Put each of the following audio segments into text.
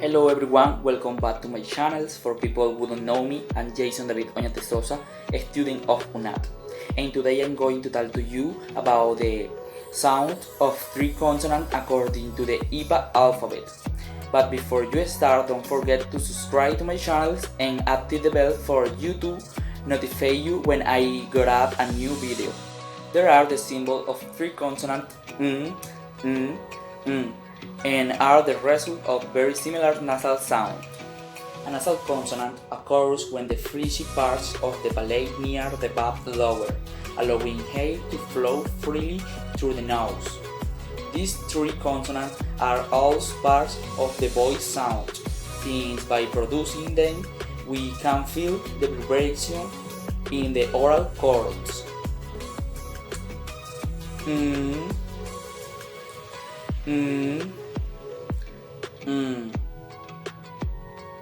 Hello everyone, welcome back to my channels. For people who don't know me, I'm Jason David Oñate Sosa, a student of UNAT. And today I'm going to tell to you about the sound of three consonants according to the IPA alphabet. But before you start, don't forget to subscribe to my channels and activate the bell for YouTube notify you when I got up a new video. There are the symbol of three consonants and are the result of very similar nasal sound. A nasal consonant occurs when the fleshy parts of the palate near the valve lower, allowing air to flow freely through the nose. These three consonants are also parts of the voice sound, since by producing them we can feel the vibration in the oral cords.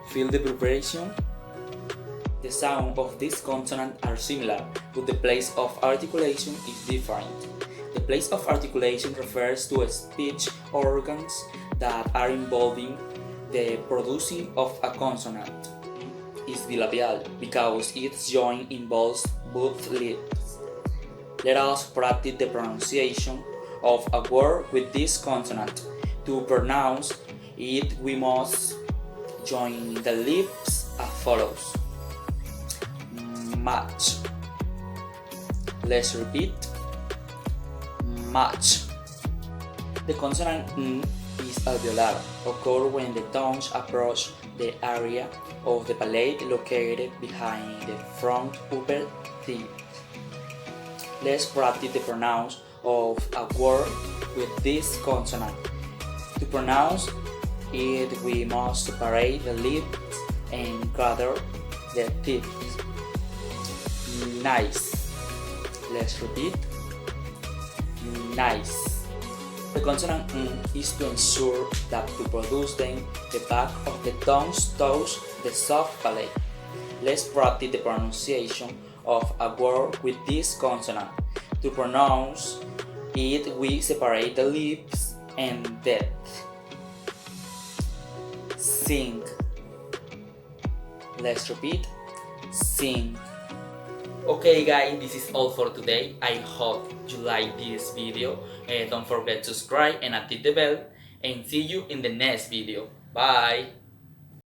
Feel the vibration? The sound of these consonants are similar, but the place of articulation is different. The place of articulation refers to speech organs that are involved in the producing of a consonant. Is bilabial because its joint involves both lips. Let us practice the pronunciation of a word with this consonant. To pronounce it, we must join the lips as follows. Match. Let's repeat. Match. The consonant N is alveolar, occurs when the tongue approaches the area of the palate located behind the front upper teeth. Let's practice the pronounce of a word with this consonant. To pronounce it, we must separate the lips and gather the teeth. Nice. Let's repeat. Nice. The consonant N is to ensure that to produce them, the back of the tongue touches the soft palate. Let's practice the pronunciation of a word with this consonant. To pronounce it, we separate the lips and the teeth. Sing. Let's repeat. Sing. Okay guys, this is all for today. I hope you like this video. Don't forget to subscribe and activate the bell. And see you in the next video. Bye.